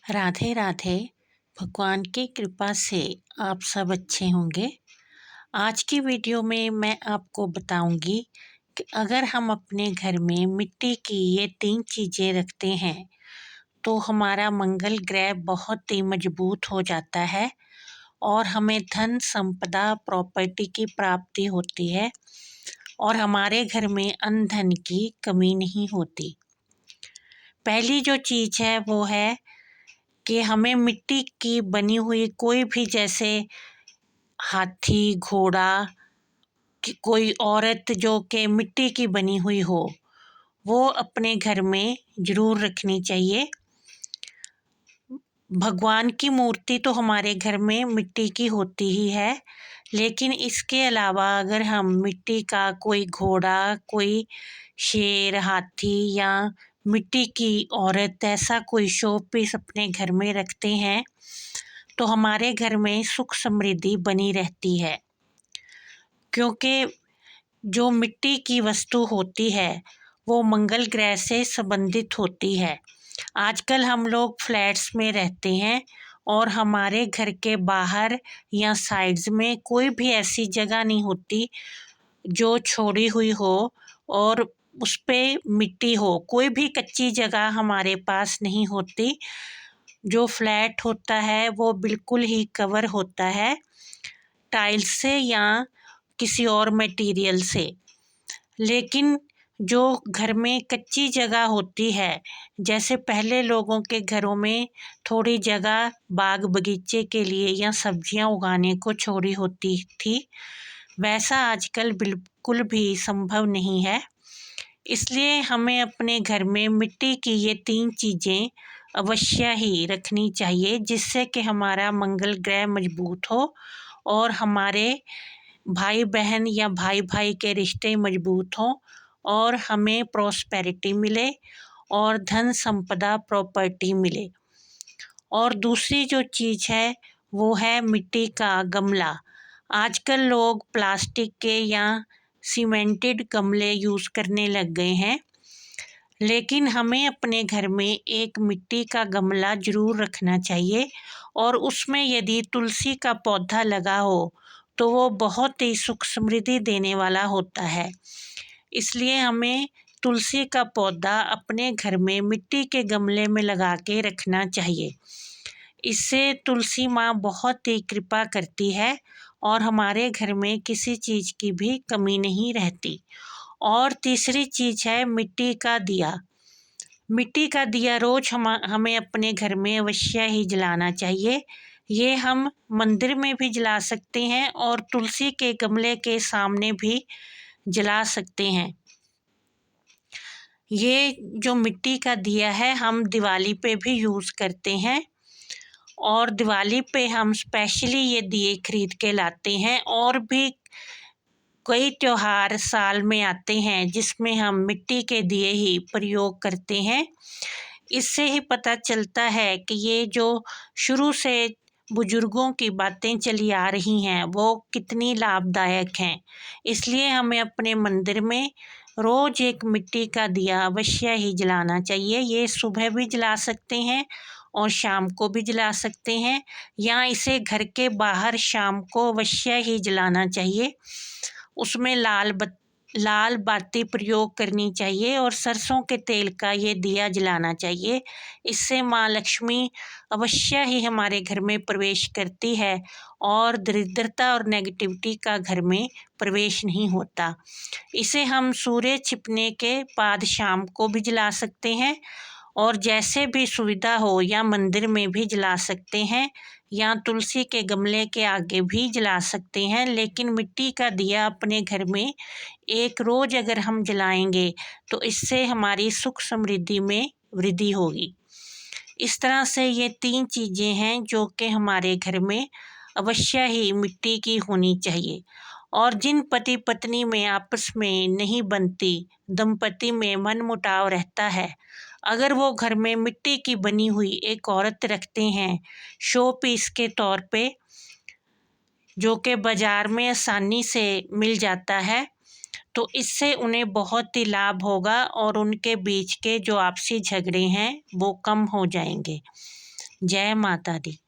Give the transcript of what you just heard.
राधे राधे। भगवान की कृपा से आप सब अच्छे होंगे। आज की वीडियो में मैं आपको बताऊंगी कि अगर हम अपने घर में मिट्टी की ये 3 चीज़ें रखते हैं तो हमारा मंगल ग्रह बहुत ही मजबूत हो जाता है और हमें धन संपदा प्रॉपर्टी की प्राप्ति होती है और हमारे घर में अन्न धन की कमी नहीं होती। पहली जो चीज़ है वो है कि हमें मिट्टी की बनी हुई कोई भी, जैसे हाथी, घोड़ा, कोई औरत जो कि मिट्टी की बनी हुई हो, वो अपने घर में ज़रूर रखनी चाहिए। भगवान की मूर्ति तो हमारे घर में मिट्टी की होती ही है, लेकिन इसके अलावा अगर हम मिट्टी का कोई घोड़ा, कोई शेर, हाथी या मिट्टी की औरत, ऐसा कोई शो पीस अपने घर में रखते हैं तो हमारे घर में सुख समृद्धि बनी रहती है। क्योंकि जो मिट्टी की वस्तु होती है वो मंगल ग्रह से संबंधित होती है। आजकल हम लोग फ्लैट्स में रहते हैं और हमारे घर के बाहर या साइड्स में कोई भी ऐसी जगह नहीं होती जो छोड़ी हुई हो और उस पे मिट्टी हो। कोई भी कच्ची जगह हमारे पास नहीं होती। जो फ्लैट होता है वो बिल्कुल ही कवर होता है टाइल्स से या किसी और मटेरियल से। लेकिन जो घर में कच्ची जगह होती है, जैसे पहले लोगों के घरों में थोड़ी जगह बाग बगीचे के लिए या सब्जियां उगाने को छोड़ी होती थी, वैसा आजकल बिल्कुल भी संभव नहीं है। इसलिए हमें अपने घर में मिट्टी की ये 3 चीज़ें अवश्य ही रखनी चाहिए, जिससे कि हमारा मंगल ग्रह मजबूत हो और हमारे भाई बहन या भाई भाई के रिश्ते मजबूत हों और हमें प्रॉस्पेरिटी मिले और धन संपदा प्रॉपर्टी मिले। और दूसरी जो चीज़ है वो है मिट्टी का गमला। आजकल लोग प्लास्टिक के या सीमेंटेड गमले यूज़ करने लग गए हैं, लेकिन हमें अपने घर में एक मिट्टी का गमला ज़रूर रखना चाहिए और उसमें यदि तुलसी का पौधा लगा हो तो वो बहुत ही सुख समृद्धि देने वाला होता है। इसलिए हमें तुलसी का पौधा अपने घर में मिट्टी के गमले में लगा के रखना चाहिए। इससे तुलसी माँ बहुत ही कृपा करती है और हमारे घर में किसी चीज़ की भी कमी नहीं रहती। और तीसरी चीज़ है मिट्टी का दिया। मिट्टी का दिया रोज़ हमें अपने घर में अवश्य ही जलाना चाहिए। ये हम मंदिर में भी जला सकते हैं और तुलसी के गमले के सामने भी जला सकते हैं। ये जो मिट्टी का दिया है हम दिवाली पे भी यूज़ करते हैं और दिवाली पे हम स्पेशली ये दिए खरीद के लाते हैं। और भी कई त्योहार साल में आते हैं जिसमें हम मिट्टी के दिए ही प्रयोग करते हैं। इससे ही पता चलता है कि ये जो शुरू से बुजुर्गों की बातें चली आ रही हैं वो कितनी लाभदायक हैं। इसलिए हमें अपने मंदिर में रोज़ एक मिट्टी का दिया अवश्य ही जलाना चाहिए। ये सुबह भी जला सकते हैं और शाम को भी जला सकते हैं, या इसे घर के बाहर शाम को अवश्य ही जलाना चाहिए। उसमें लाल बाती प्रयोग करनी चाहिए और सरसों के तेल का ये दिया जलाना चाहिए। इससे माँ लक्ष्मी अवश्य ही हमारे घर में प्रवेश करती है और दरिद्रता और नेगेटिविटी का घर में प्रवेश नहीं होता। इसे हम सूर्य छिपने के बाद शाम को भी जला सकते हैं और जैसे भी सुविधा हो, या मंदिर में भी जला सकते हैं या तुलसी के गमले के आगे भी जला सकते हैं। लेकिन मिट्टी का दिया अपने घर में एक रोज़ अगर हम जलाएंगे तो इससे हमारी सुख समृद्धि में वृद्धि होगी। इस तरह से ये 3 चीज़ें हैं जो कि हमारे घर में अवश्य ही मिट्टी की होनी चाहिए। और जिन पति पत्नी में आपस में नहीं बनती, दंपति में मनमुटाव रहता है, अगर वो घर में मिट्टी की बनी हुई एक औरत रखते हैं शो पीस के तौर पे, जो कि बाज़ार में आसानी से मिल जाता है, तो इससे उन्हें बहुत ही लाभ होगा और उनके बीच के जो आपसी झगड़े हैं वो कम हो जाएंगे। जय माता दी।